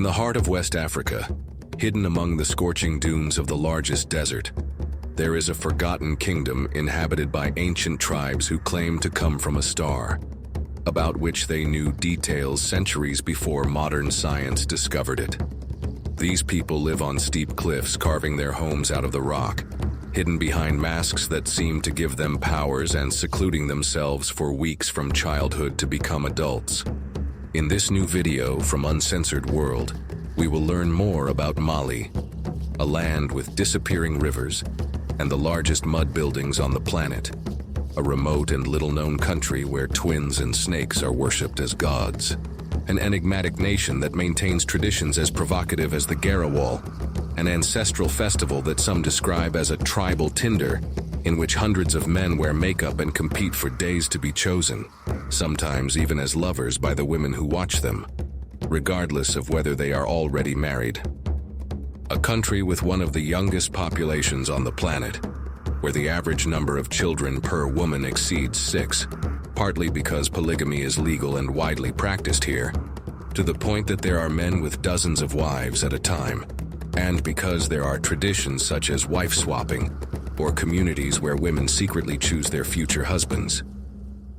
In the heart of West Africa, hidden among the scorching dunes of the largest desert, there is a forgotten kingdom inhabited by ancient tribes who claim to come from a star, about which they knew details centuries before modern science discovered it. These people live on steep cliffs, carving their homes out of the rock, hidden behind masks that seem to give them powers and secluding themselves for weeks from childhood to become adults. In this new video from Uncensored World, we will learn more about Mali, a land with disappearing rivers and the largest mud buildings on the planet, a remote and little-known country where twins and snakes are worshipped as gods, an enigmatic nation that maintains traditions as provocative as the Gerewol, an ancestral festival that some describe as a tribal Tinder, in which hundreds of men wear makeup and compete for days to be chosen, sometimes even as lovers by the women who watch them, regardless of whether they are already married. A country with one of the youngest populations on the planet, where the average number of children per woman exceeds 6, partly because polygamy is legal and widely practiced here, to the point that there are men with dozens of wives at a time, and because there are traditions such as wife swapping, or communities where women secretly choose their future husbands.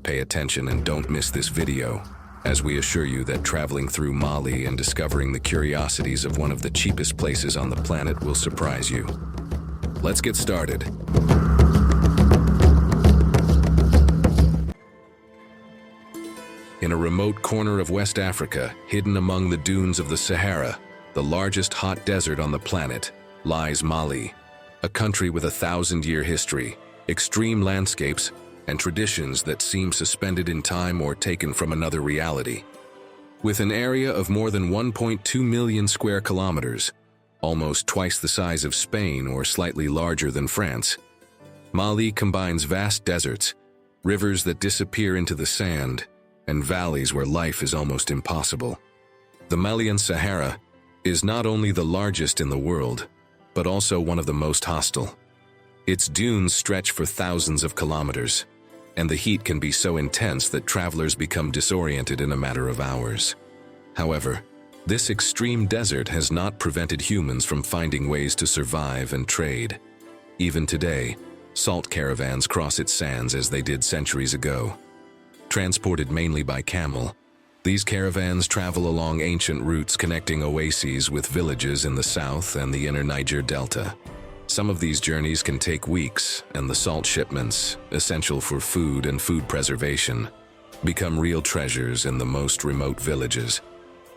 Pay attention and don't miss this video, as we assure you that traveling through Mali and discovering the curiosities of one of the cheapest places on the planet will surprise you. Let's get started. In a remote corner of West Africa, hidden among the dunes of the Sahara, the largest hot desert on the planet, lies Mali, a country with a 1,000-year history, extreme landscapes, and traditions that seem suspended in time or taken from another reality. With an area of more than 1.2 million square kilometers, almost twice the size of Spain or slightly larger than France, Mali combines vast deserts, rivers that disappear into the sand, and valleys where life is almost impossible. The Malian Sahara is not only the largest in the world, but also one of the most hostile. Its dunes stretch for thousands of kilometers, and the heat can be so intense that travelers become disoriented in a matter of hours. However, this extreme desert has not prevented humans from finding ways to survive and trade. Even today, salt caravans cross its sands as they did centuries ago. Transported mainly by camel, these caravans travel along ancient routes connecting oases with villages in the south and the inner Niger Delta. Some of these journeys can take weeks, and the salt shipments, essential for food and food preservation, become real treasures in the most remote villages.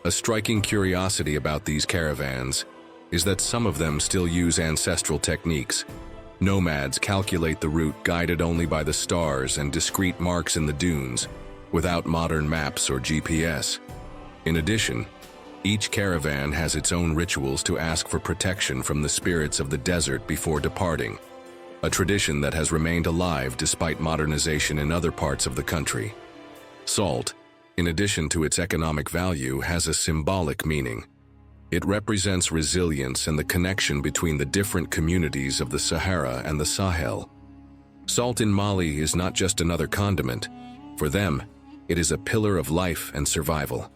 A striking curiosity about these caravans is that some of them still use ancestral techniques. Nomads calculate the route guided only by the stars and discrete marks in the dunes, without modern maps or GPS. In addition, each caravan has its own rituals to ask for protection from the spirits of the desert before departing, a tradition that has remained alive despite modernization in other parts of the country. Salt, in addition to its economic value, has a symbolic meaning. It represents resilience and the connection between the different communities of the Sahara and the Sahel. Salt in Mali is not just another condiment. For them, it is a pillar of life and survival.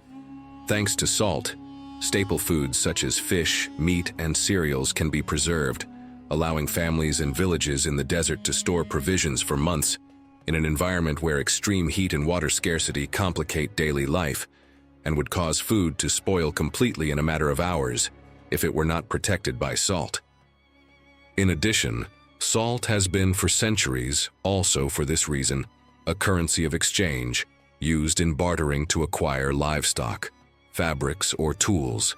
Thanks to salt, staple foods such as fish, meat, and cereals can be preserved, allowing families and villages in the desert to store provisions for months in an environment where extreme heat and water scarcity complicate daily life and would cause food to spoil completely in a matter of hours if it were not protected by salt. In addition, salt has been for centuries, also for this reason, a currency of exchange used in bartering to acquire livestock, fabrics, or tools,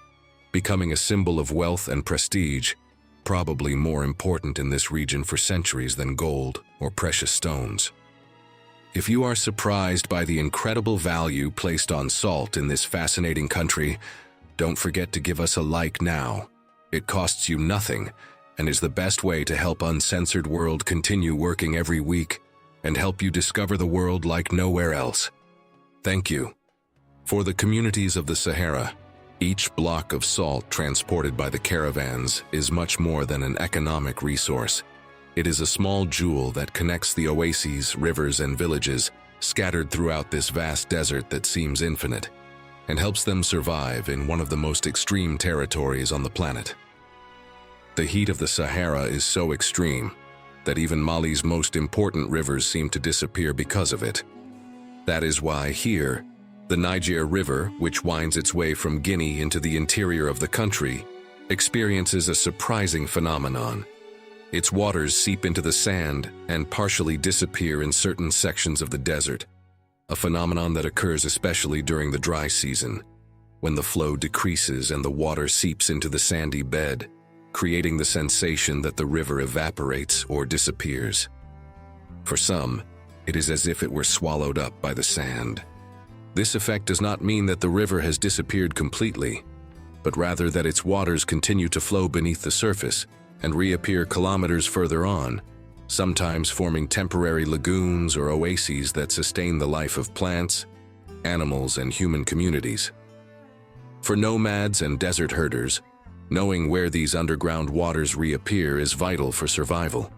becoming a symbol of wealth and prestige, probably more important in this region for centuries than gold or precious stones. If you are surprised by the incredible value placed on salt in this fascinating country, don't forget to give us a like now. It costs you nothing and is the best way to help Uncensored World continue working every week and help you discover the world like nowhere else. Thank you. For the communities of the Sahara, each block of salt transported by the caravans is much more than an economic resource. It is a small jewel that connects the oases, rivers, and villages scattered throughout this vast desert that seems infinite. and helps them survive in one of the most extreme territories on the planet. The heat of the Sahara is so extreme that even Mali's most important rivers seem to disappear because of it. That is why here, the Niger River, which winds its way from Guinea into the interior of the country, experiences a surprising phenomenon. Its waters seep into the sand and partially disappear in certain sections of the desert, a phenomenon that occurs especially during the dry season, when the flow decreases and the water seeps into the sandy bed, creating the sensation that the river evaporates or disappears. For some, it is as if it were swallowed up by the sand. This effect does not mean that the river has disappeared completely, but rather that its waters continue to flow beneath the surface and reappear kilometers further on, sometimes forming temporary lagoons or oases that sustain the life of plants, animals, and human communities. For nomads and desert herders, knowing where these underground waters reappear is vital for survival.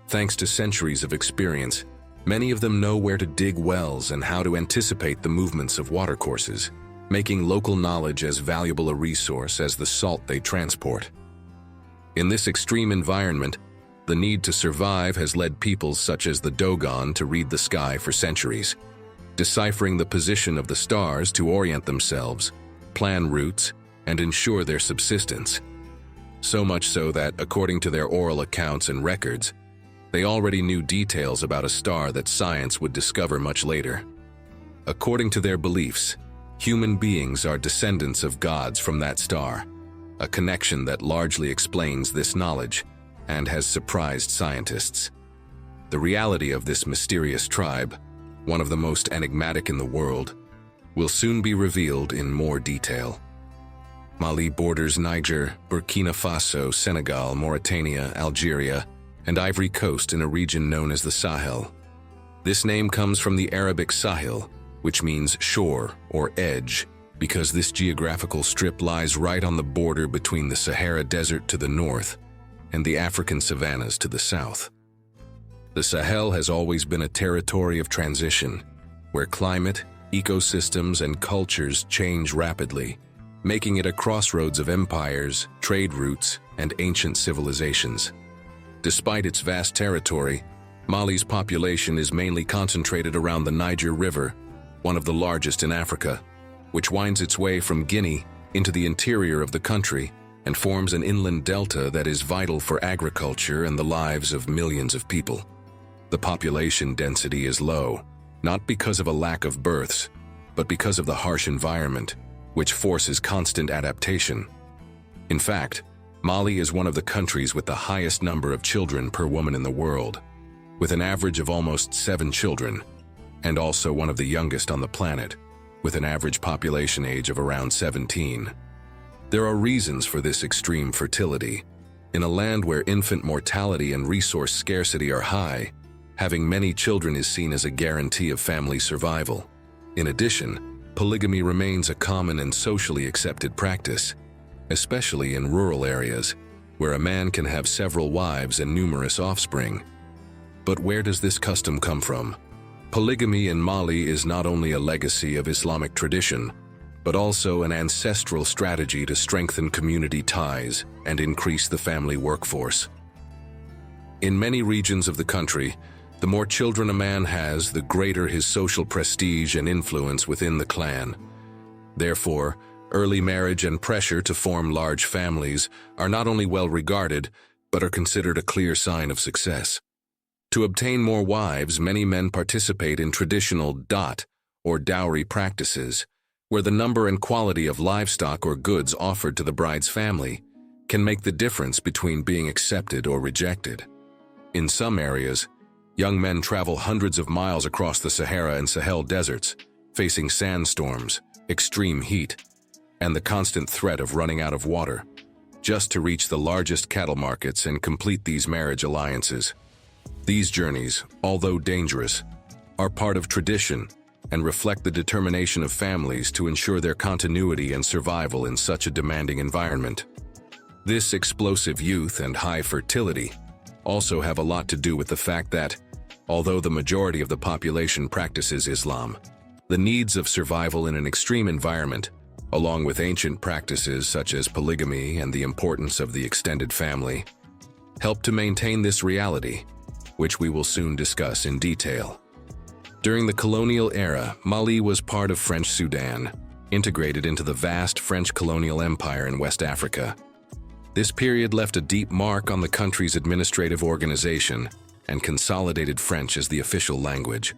Thanks to centuries of experience, many of them know where to dig wells and how to anticipate the movements of watercourses, making local knowledge as valuable a resource as the salt they transport. In this extreme environment, the need to survive has led peoples such as the Dogon to read the sky for centuries, deciphering the position of the stars to orient themselves, plan routes, and ensure their subsistence. So much so that, according to their oral accounts and records, they already knew details about a star that science would discover much later. According to their beliefs, human beings are descendants of gods from that star, a connection that largely explains this knowledge and has surprised scientists. The reality of this mysterious tribe, one of the most enigmatic in the world, will soon be revealed in more detail. Mali borders Niger, Burkina Faso, Senegal, Mauritania, Algeria, and Ivory Coast in a region known as the Sahel. This name comes from the Arabic Sahel, which means shore or edge, because this geographical strip lies right on the border between the Sahara Desert to the north and the African savannas to the south. The Sahel has always been a territory of transition, where climate, ecosystems, and cultures change rapidly, making it a crossroads of empires, trade routes, and ancient civilizations. Despite its vast territory, Mali's population is mainly concentrated around the Niger River, one of the largest in Africa, which winds its way from Guinea into the interior of the country and forms an inland delta that is vital for agriculture and the lives of millions of people. The population density is low, not because of a lack of births, but because of the harsh environment, which forces constant adaptation. In fact, Mali is one of the countries with the highest number of children per woman in the world, with an average of almost 7 children, and also one of the youngest on the planet, with an average population age of around 17. There are reasons for this extreme fertility. In a land where infant mortality and resource scarcity are high, having many children is seen as a guarantee of family survival. In addition, polygamy remains a common and socially accepted practice, especially in rural areas, where a man can have several wives and numerous offspring. But where does this custom come from? Polygamy in Mali is not only a legacy of Islamic tradition, but also an ancestral strategy to strengthen community ties and increase the family workforce. In many regions of the country, the more children a man has, the greater his social prestige and influence within the clan. Therefore, early marriage and pressure to form large families are not only well regarded, but are considered a clear sign of success. To obtain more wives, many men participate in traditional dot or dowry practices, where the number and quality of livestock or goods offered to the bride's family can make the difference between being accepted or rejected. In some areas, young men travel hundreds of miles across the Sahara and Sahel deserts, facing sandstorms, extreme heat, and the constant threat of running out of water, just to reach the largest cattle markets and complete these marriage alliances. These journeys, although dangerous, are part of tradition and reflect the determination of families to ensure their continuity and survival in such a demanding environment. This explosive youth and high fertility also have a lot to do with the fact that, although the majority of the population practices Islam, The needs of survival in an extreme environment, along with ancient practices such as polygamy and the importance of the extended family, help to maintain this reality, which we will soon discuss in detail. During the colonial era, Mali was part of French Sudan, integrated into the vast French colonial empire in West Africa. This period left a deep mark on the country's administrative organization and consolidated French as the official language,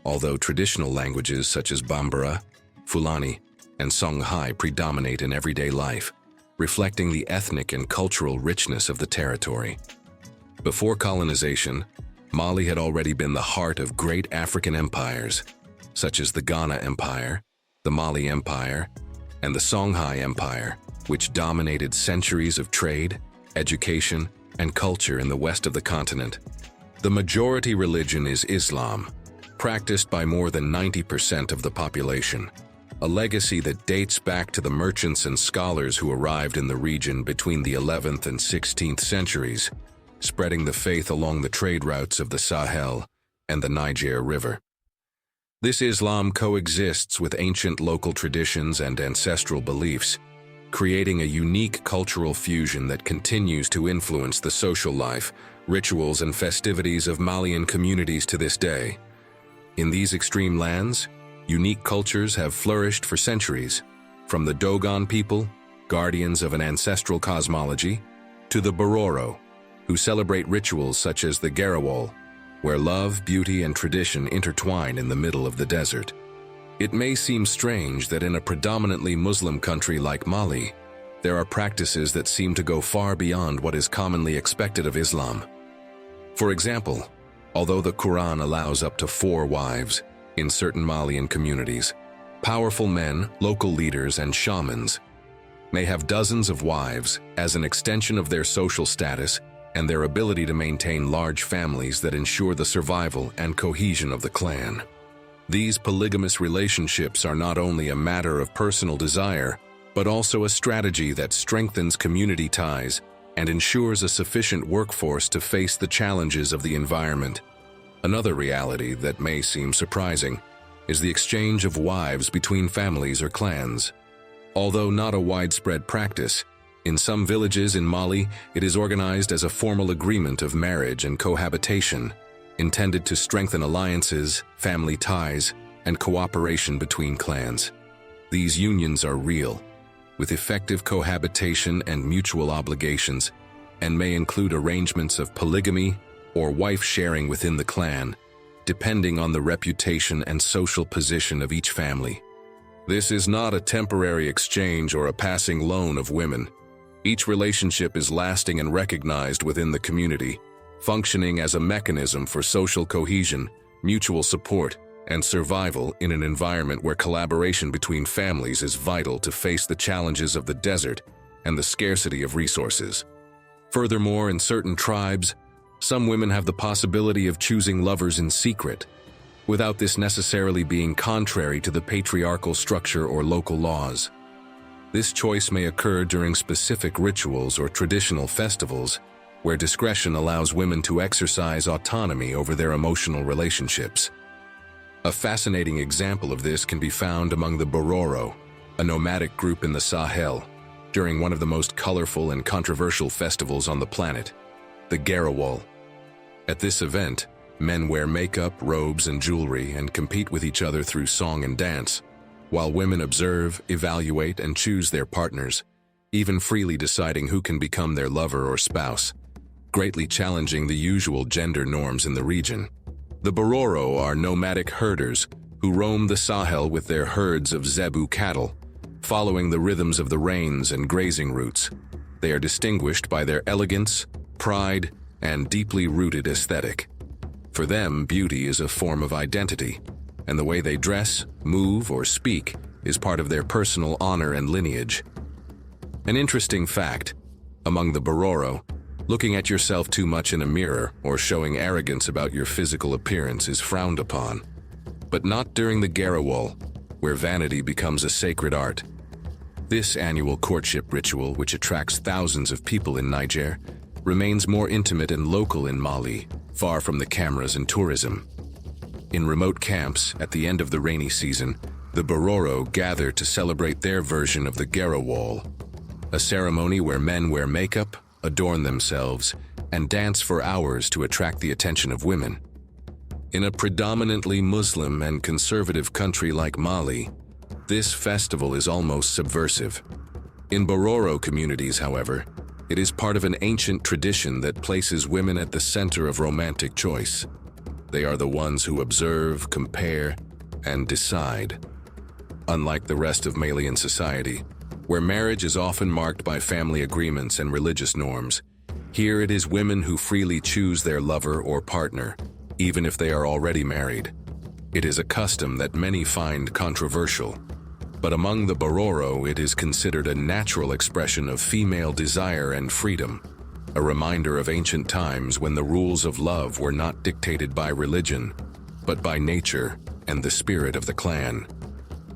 although traditional languages such as Bambara, Fulani, and Songhai predominate in everyday life, reflecting the ethnic and cultural richness of the territory. Before colonization, Mali had already been the heart of great African empires, such as the Ghana Empire, the Mali Empire, and the Songhai Empire, which dominated centuries of trade, education, and culture in the west of the continent. The majority religion is Islam, practiced by more than 90% of the population, a legacy that dates back to the merchants and scholars who arrived in the region between the 11th and 16th centuries, spreading the faith along the trade routes of the Sahel and the Niger River. This Islam coexists with ancient local traditions and ancestral beliefs, creating a unique cultural fusion that continues to influence the social life, rituals, and festivities of Malian communities to this day. In these extreme lands, unique cultures have flourished for centuries, from the Dogon people, guardians of an ancestral cosmology, to the Bororo, who celebrate rituals such as the Gerewol, where love, beauty, and tradition intertwine in the middle of the desert. It may seem strange that in a predominantly Muslim country like Mali, there are practices that seem to go far beyond what is commonly expected of Islam. For example, although the Quran allows up to 4 wives in certain Malian communities, powerful men, local leaders, and shamans may have dozens of wives as an extension of their social status and their ability to maintain large families that ensure the survival and cohesion of the clan. These polygamous relationships are not only a matter of personal desire, but also a strategy that strengthens community ties and ensures a sufficient workforce to face the challenges of the environment. Another reality that may seem surprising is the exchange of wives between families or clans. Although not a widespread practice, in some villages in Mali, it is organized as a formal agreement of marriage and cohabitation, intended to strengthen alliances, family ties, and cooperation between clans. These unions are real, with effective cohabitation and mutual obligations, and may include arrangements of polygamy or wife sharing within the clan, depending on the reputation and social position of each family. This is not a temporary exchange or a passing loan of women. Each relationship is lasting and recognized within the community, functioning as a mechanism for social cohesion, mutual support, and survival in an environment where collaboration between families is vital to face the challenges of the desert and the scarcity of resources. Furthermore, in certain tribes, some women have the possibility of choosing lovers in secret, without this necessarily being contrary to the patriarchal structure or local laws. This choice may occur during specific rituals or traditional festivals, where discretion allows women to exercise autonomy over their emotional relationships. A fascinating example of this can be found among the Bororo, a nomadic group in the Sahel, during one of the most colorful and controversial festivals on the planet, the Gerewol. At this event, men wear makeup, robes, and jewelry and compete with each other through song and dance, while women observe, evaluate, and choose their partners, even freely deciding who can become their lover or spouse, greatly challenging the usual gender norms in the region. The Bororo are nomadic herders who roam the Sahel with their herds of zebu cattle, following the rhythms of the rains and grazing routes. They are distinguished by their elegance, pride, and deeply rooted aesthetic. For them, beauty is a form of identity, and the way they dress, move, or speak is part of their personal honor and lineage. An interesting fact, among the Bororo, looking at yourself too much in a mirror or showing arrogance about your physical appearance is frowned upon. But not during the Gerewol, where vanity becomes a sacred art. This annual courtship ritual, which attracts thousands of people in Niger, remains more intimate and local in Mali, far from the cameras and tourism. In remote camps, at the end of the rainy season, the Bororo gather to celebrate their version of the Gerewol, a ceremony where men wear makeup, adorn themselves, and dance for hours to attract the attention of women. In a predominantly Muslim and conservative country like Mali, this festival is almost subversive. In Bororo communities, however, it is part of an ancient tradition that places women at the center of romantic choice. They are the ones who observe, compare, and decide. Unlike the rest of Malian society, where marriage is often marked by family agreements and religious norms, here it is women who freely choose their lover or partner, even if they are already married. It is a custom that many find controversial, but among the Bororo it is considered a natural expression of female desire and freedom, a reminder of ancient times when the rules of love were not dictated by religion, but by nature and the spirit of the clan.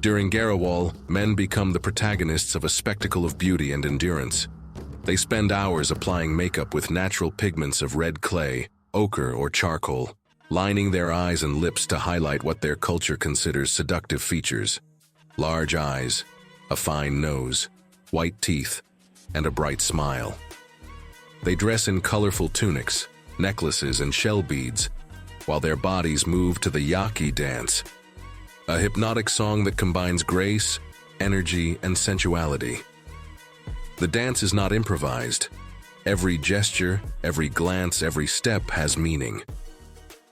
During Gerewol, men become the protagonists of a spectacle of beauty and endurance. They spend hours applying makeup with natural pigments of red clay, ochre, or charcoal, lining their eyes and lips to highlight what their culture considers seductive features. Large eyes, a fine nose, white teeth, and a bright smile. They dress in colorful tunics, necklaces, and shell beads, while their bodies move to the yaki dance, a hypnotic song that combines grace, energy, and sensuality. The dance is not improvised. Every gesture, every glance, every step has meaning.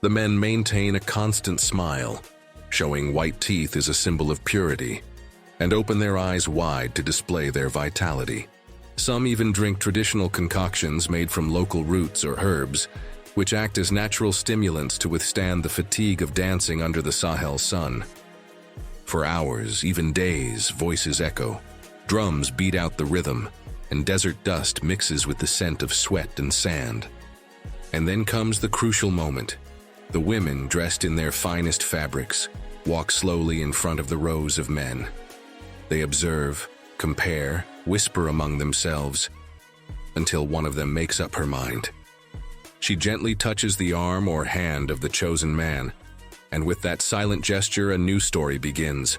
The men maintain a constant smile, showing white teeth is a symbol of purity, and open their eyes wide to display their vitality. Some even drink traditional concoctions made from local roots or herbs, which act as natural stimulants to withstand the fatigue of dancing under the Sahel sun. For hours, even days, voices echo, drums beat out the rhythm, and desert dust mixes with the scent of sweat and sand. And then comes the crucial moment. The women, dressed in their finest fabrics, walk slowly in front of the rows of men. They observe, compare, whisper among themselves, until one of them makes up her mind. She gently touches the arm or hand of the chosen man, and with that silent gesture a new story begins.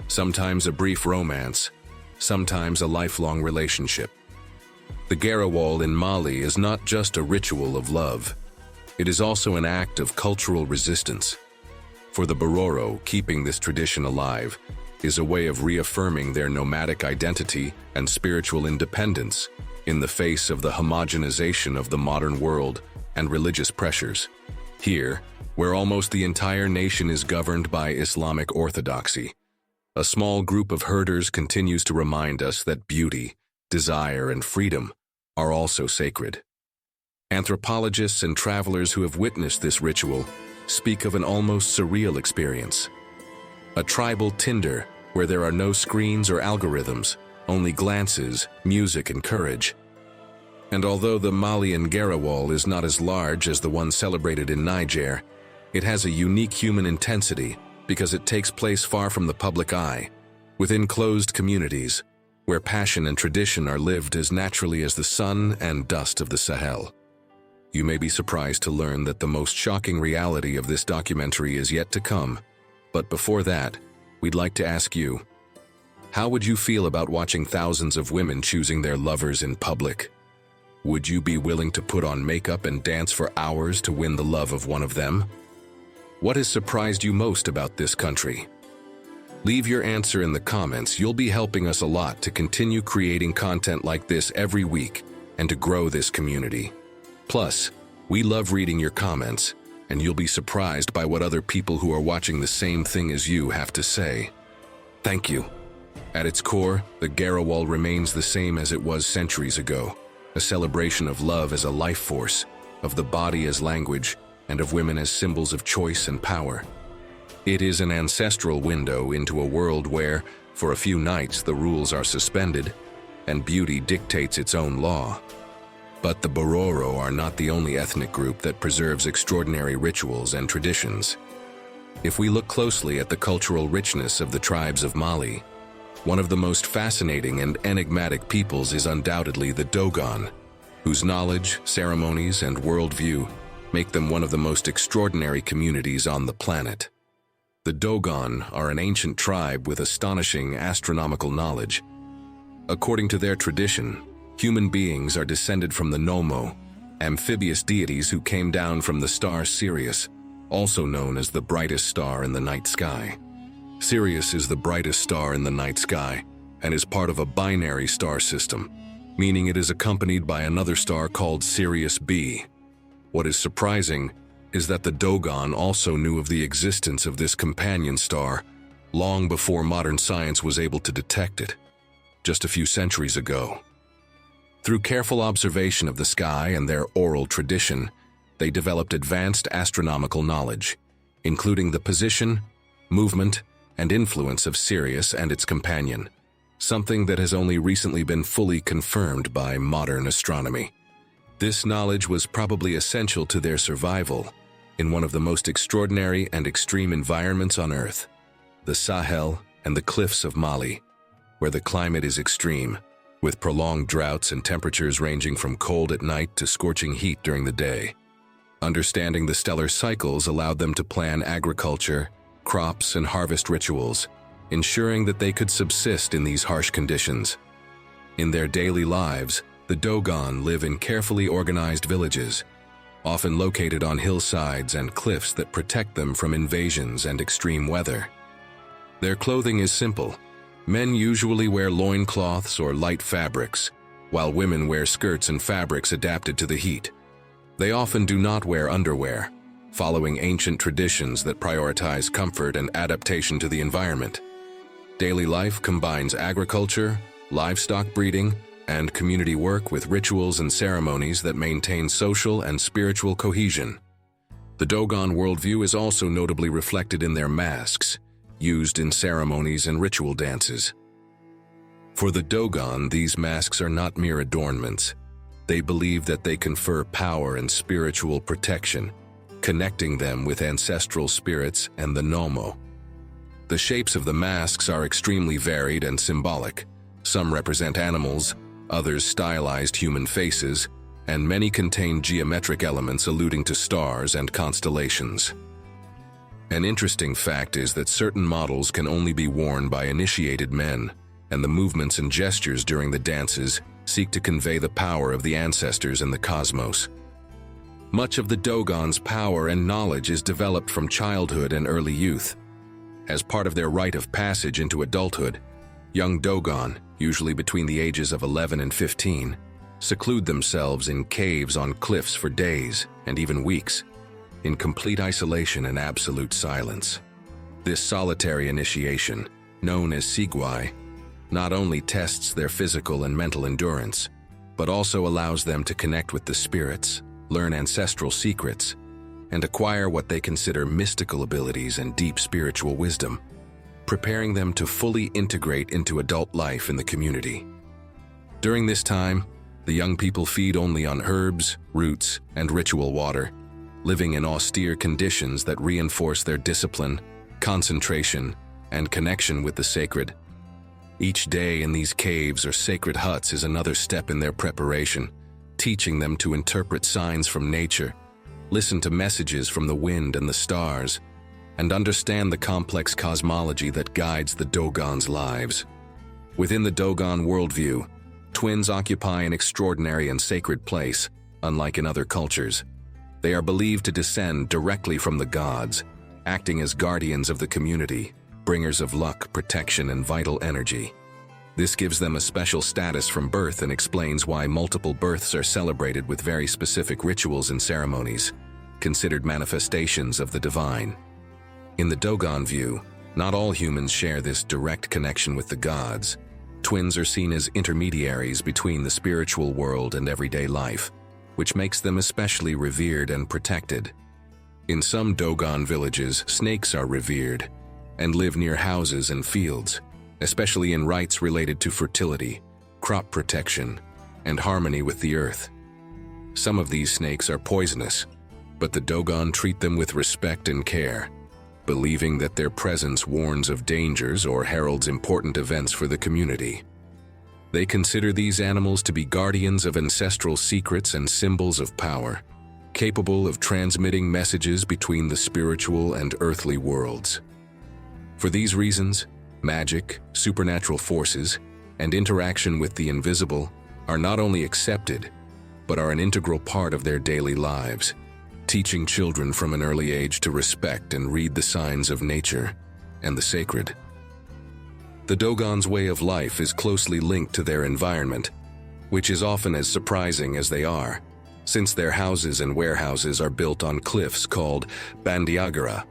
Sometimes a brief romance, sometimes a lifelong relationship. The Gerewol in Mali is not just a ritual of love. It is also an act of cultural resistance. For the Bororo, keeping this tradition alive is a way of reaffirming their nomadic identity and spiritual independence in the face of the homogenization of the modern world and religious pressures. Here, where almost the entire nation is governed by Islamic orthodoxy, a small group of herders continues to remind us that beauty, desire, and freedom are also sacred. Anthropologists and travelers who have witnessed this ritual speak of an almost surreal experience. A tribal Tinder where there are no screens or algorithms, only glances, music, and courage. And although the Malian Gerewol is not as large as the one celebrated in Niger, it has a unique human intensity because it takes place far from the public eye, within closed communities, where passion and tradition are lived as naturally as the sun and dust of the Sahel. You may be surprised to learn that the most shocking reality of this documentary is yet to come, but before that, we'd like to ask you, how would you feel about watching thousands of women choosing their lovers in public? Would you be willing to put on makeup and dance for hours to win the love of one of them? What has surprised you most about this country? Leave your answer in the comments. You'll be helping us a lot to continue creating content like this every week and to grow this community. Plus, we love reading your comments, and you'll be surprised by what other people who are watching the same thing as you have to say. Thank you. At its core, the Gerewol remains the same as it was centuries ago, a celebration of love as a life force, of the body as language, and of women as symbols of choice and power. It is an ancestral window into a world where, for a few nights, the rules are suspended, and beauty dictates its own law. But the Bororo are not the only ethnic group that preserves extraordinary rituals and traditions. If we look closely at the cultural richness of the tribes of Mali, one of the most fascinating and enigmatic peoples is undoubtedly the Dogon, whose knowledge, ceremonies, and worldview make them one of the most extraordinary communities on the planet. The Dogon are an ancient tribe with astonishing astronomical knowledge. According to their tradition, human beings are descended from the Nomo, amphibious deities who came down from the star Sirius, also known as the brightest star in the night sky. Sirius is the brightest star in the night sky and is part of a binary star system, meaning it is accompanied by another star called Sirius B. What is surprising is that the Dogon also knew of the existence of this companion star long before modern science was able to detect it, just a few centuries ago. Through careful observation of the sky and their oral tradition, they developed advanced astronomical knowledge, including the position, movement, and influence of Sirius and its companion, something that has only recently been fully confirmed by modern astronomy. This knowledge was probably essential to their survival in one of the most extraordinary and extreme environments on Earth, the Sahel and the cliffs of Mali, where the climate is extreme, with prolonged droughts and temperatures ranging from cold at night to scorching heat during the day. Understanding the stellar cycles allowed them to plan agriculture, crops, and harvest rituals, ensuring that they could subsist in these harsh conditions. In their daily lives, the Dogon live in carefully organized villages, often located on hillsides and cliffs that protect them from invasions and extreme weather. Their clothing is simple. Men usually wear loincloths or light fabrics, while women wear skirts and fabrics adapted to the heat. They often do not wear underwear, following ancient traditions that prioritize comfort and adaptation to the environment. Daily life combines agriculture, livestock breeding, and community work with rituals and ceremonies that maintain social and spiritual cohesion. The Dogon worldview is also notably reflected in their masks, used in ceremonies and ritual dances. For the Dogon, these masks are not mere adornments. They believe that they confer power and spiritual protection, connecting them with ancestral spirits and the Nomo. The shapes of the masks are extremely varied and symbolic. Some represent animals, others stylized human faces, and many contain geometric elements alluding to stars and constellations. An interesting fact is that certain models can only be worn by initiated men, and the movements and gestures during the dances seek to convey the power of the ancestors and the cosmos. Much of the Dogon's power and knowledge is developed from childhood and early youth. As part of their rite of passage into adulthood, young Dogon, usually between the ages of 11 and 15, seclude themselves in caves on cliffs for days and even weeks, in complete isolation and absolute silence. This solitary initiation, known as Sigwai, not only tests their physical and mental endurance, but also allows them to connect with the spirits, learn ancestral secrets, and acquire what they consider mystical abilities and deep spiritual wisdom, preparing them to fully integrate into adult life in the community. During this time, the young people feed only on herbs, roots, and ritual water, living in austere conditions that reinforce their discipline, concentration, and connection with the sacred. Each day in these caves or sacred huts is another step in their preparation, teaching them to interpret signs from nature, listen to messages from the wind and the stars, and understand the complex cosmology that guides the Dogon's lives. Within the Dogon worldview, twins occupy an extraordinary and sacred place, unlike in other cultures. They are believed to descend directly from the gods, acting as guardians of the community, bringers of luck, protection, and vital energy. This gives them a special status from birth and explains why multiple births are celebrated with very specific rituals and ceremonies, considered manifestations of the divine. In the Dogon view, not all humans share this direct connection with the gods. Twins are seen as intermediaries between the spiritual world and everyday life, which makes them especially revered and protected. In some Dogon villages, snakes are revered and live near houses and fields, especially in rites related to fertility, crop protection, and harmony with the earth. Some of these snakes are poisonous, but the Dogon treat them with respect and care, believing that their presence warns of dangers or heralds important events for the community. They consider these animals to be guardians of ancestral secrets and symbols of power, capable of transmitting messages between the spiritual and earthly worlds. For these reasons, magic, supernatural forces, and interaction with the invisible are not only accepted, but are an integral part of their daily lives, teaching children from an early age to respect and read the signs of nature and the sacred. The Dogon's way of life is closely linked to their environment, which is often as surprising as they are, since their houses and warehouses are built on cliffs called Bandiagara,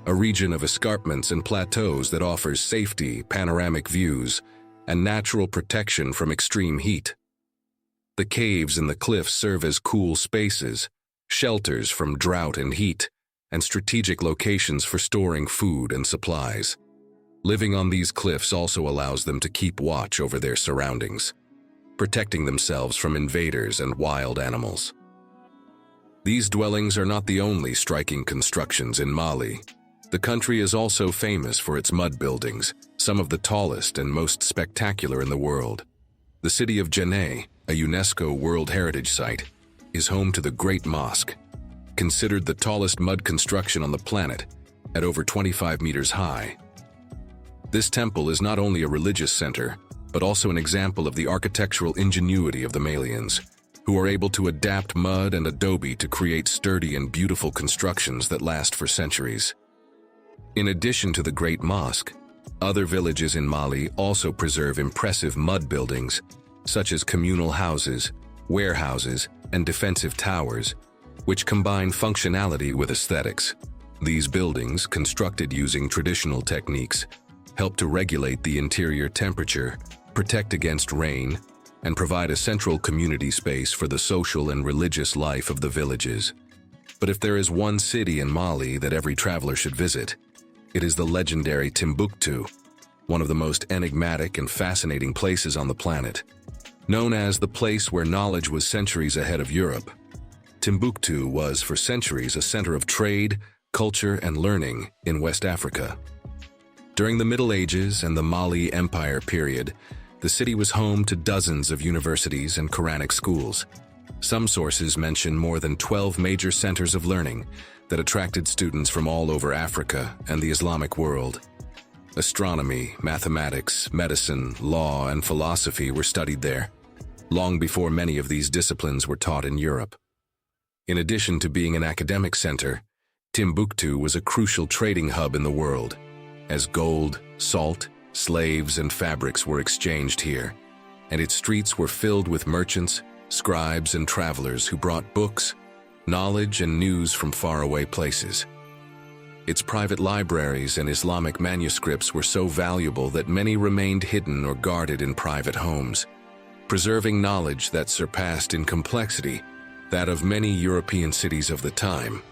a region of escarpments and plateaus that offers safety, panoramic views, and natural protection from extreme heat. The caves in the cliffs serve as cool spaces, shelters from drought and heat, and strategic locations for storing food and supplies. Living on these cliffs also allows them to keep watch over their surroundings, protecting themselves from invaders and wild animals. These dwellings are not the only striking constructions in Mali. The country is also famous for its mud buildings, some of the tallest and most spectacular in the world. The city of Djenné, a UNESCO World Heritage Site, is home to the Great Mosque, considered the tallest mud construction on the planet, at over 25 meters high. This temple is not only a religious center, but also an example of the architectural ingenuity of the Malians, who are able to adapt mud and adobe to create sturdy and beautiful constructions that last for centuries. In addition to the Great Mosque, other villages in Mali also preserve impressive mud buildings, such as communal houses, warehouses, and defensive towers, which combine functionality with aesthetics. These buildings, constructed using traditional techniques, help to regulate the interior temperature, protect against rain, and provide a central community space for the social and religious life of the villages. But if there is one city in Mali that every traveler should visit, it is the legendary Timbuktu, one of the most enigmatic and fascinating places on the planet. Known as the place where knowledge was centuries ahead of Europe, Timbuktu was for centuries a center of trade, culture, and learning in West Africa. During the Middle Ages and the Mali Empire period, the city was home to dozens of universities and Quranic schools. Some sources mention more than 12 major centers of learning that attracted students from all over Africa and the Islamic world. Astronomy, mathematics, medicine, law, and philosophy were studied there, long before many of these disciplines were taught in Europe. In addition to being an academic center, Timbuktu was a crucial trading hub in the world, as gold, salt, slaves, and fabrics were exchanged here, and its streets were filled with merchants, scribes, and travelers who brought books, knowledge, and news from faraway places. Its private libraries and Islamic manuscripts were so valuable that many remained hidden or guarded in private homes, preserving knowledge that surpassed in complexity that of many European cities of the time.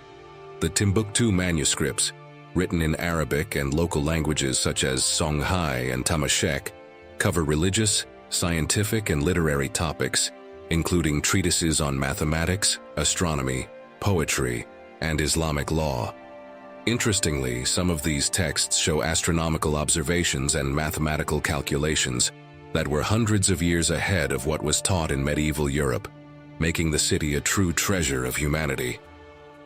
The Timbuktu manuscripts, written in Arabic and local languages such as Songhai and Tamashek, cover religious, scientific, and literary topics, including treatises on mathematics, astronomy, poetry, and Islamic law. Interestingly, some of these texts show astronomical observations and mathematical calculations that were hundreds of years ahead of what was taught in medieval Europe, making the city a true treasure of humanity.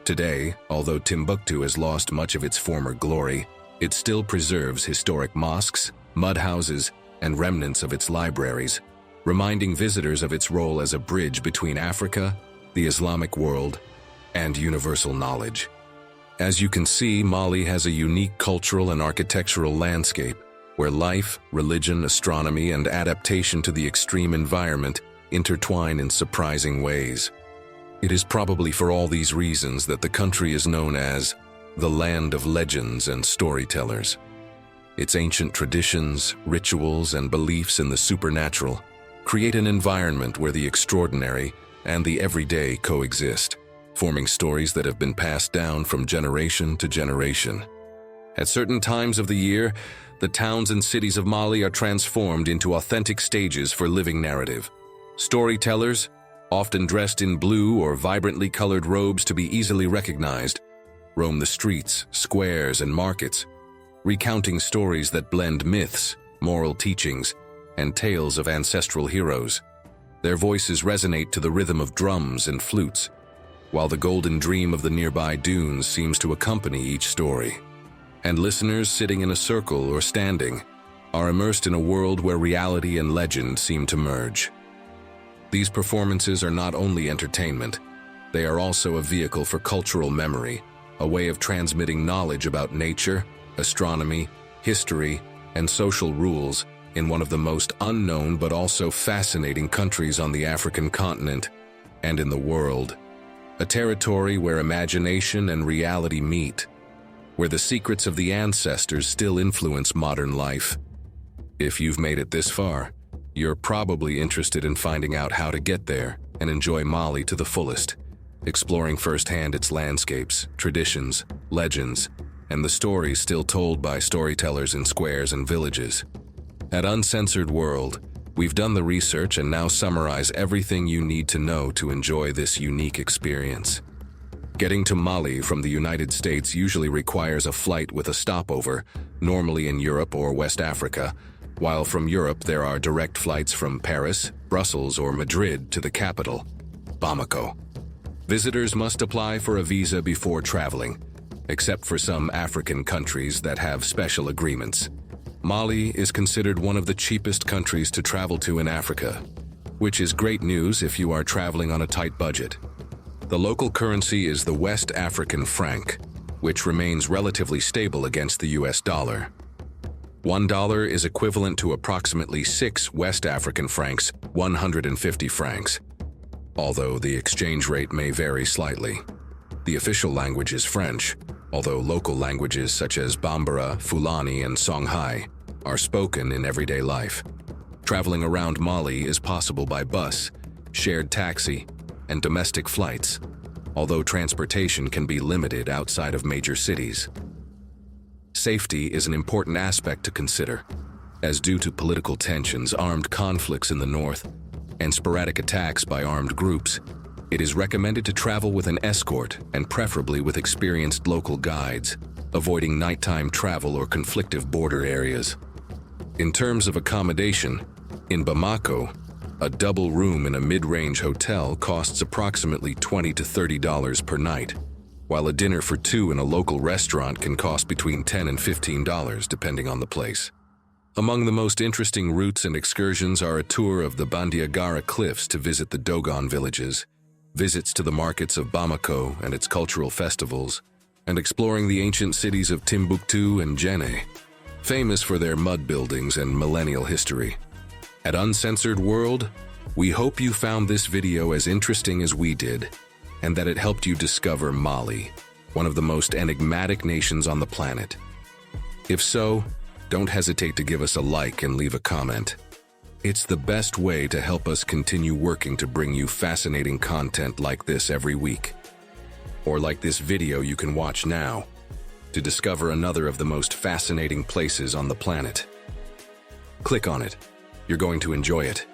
Today, although Timbuktu has lost much of its former glory, it still preserves historic mosques, mud houses, and remnants of its libraries, reminding visitors of its role as a bridge between Africa, the Islamic world, and universal knowledge. As you can see, Mali has a unique cultural and architectural landscape where life, religion, astronomy, and adaptation to the extreme environment intertwine in surprising ways. It is probably for all these reasons that the country is known as the land of legends and storytellers. Its ancient traditions, rituals, and beliefs in the supernatural create an environment where the extraordinary and the everyday coexist, forming stories that have been passed down from generation to generation. At certain times of the year, the towns and cities of Mali are transformed into authentic stages for living narrative. Storytellers, often dressed in blue or vibrantly colored robes to be easily recognized, roam the streets, squares, and markets, recounting stories that blend myths, moral teachings, and tales of ancestral heroes. Their voices resonate to the rhythm of drums and flutes, while the golden dream of the nearby dunes seems to accompany each story. And listeners sitting in a circle or standing are immersed in a world where reality and legend seem to merge. These performances are not only entertainment, they are also a vehicle for cultural memory, a way of transmitting knowledge about nature, astronomy, history, and social rules in one of the most unknown but also fascinating countries on the African continent and in the world. A territory where imagination and reality meet, where the secrets of the ancestors still influence modern life. If you've made it this far, you're probably interested in finding out how to get there and enjoy Mali to the fullest, exploring firsthand its landscapes, traditions, legends, and the stories still told by storytellers in squares and villages. At Uncensored World, we've done the research and now summarize everything you need to know to enjoy this unique experience. Getting to Mali from the United States usually requires a flight with a stopover, normally in Europe or West Africa, while from Europe there are direct flights from Paris, Brussels, or Madrid to the capital, Bamako. Visitors must apply for a visa before traveling, except for some African countries that have special agreements. Mali is considered one of the cheapest countries to travel to in Africa, which is great news if you are traveling on a tight budget. The local currency is the West African franc, which remains relatively stable against the US dollar. $1 is equivalent to approximately 6 West African francs, 150 francs, although the exchange rate may vary slightly. The official language is French, although local languages such as Bambara, Fulani, and Songhai are spoken in everyday life. Traveling around Mali is possible by bus, shared taxi, and domestic flights, although transportation can be limited outside of major cities. Safety is an important aspect to consider, as due to political tensions, armed conflicts in the north, and sporadic attacks by armed groups, it is recommended to travel with an escort and preferably with experienced local guides, avoiding nighttime travel or conflictive border areas. In terms of accommodation, in Bamako, a double room in a mid-range hotel costs approximately $20 to $30 per night, while a dinner for two in a local restaurant can cost between $10 and $15 depending on the place. Among the most interesting routes and excursions are a tour of the Bandiagara cliffs to visit the Dogon villages, visits to the markets of Bamako and its cultural festivals, and exploring the ancient cities of Timbuktu and Djenné, famous for their mud buildings and millennial history. At Uncensored World, we hope you found this video as interesting as we did, and that it helped you discover Mali, one of the most enigmatic nations on the planet. If so, don't hesitate to give us a like and leave a comment. It's the best way to help us continue working to bring you fascinating content like this every week. Or like this video you can watch now, to discover another of the most fascinating places on the planet. Click on it. You're going to enjoy it.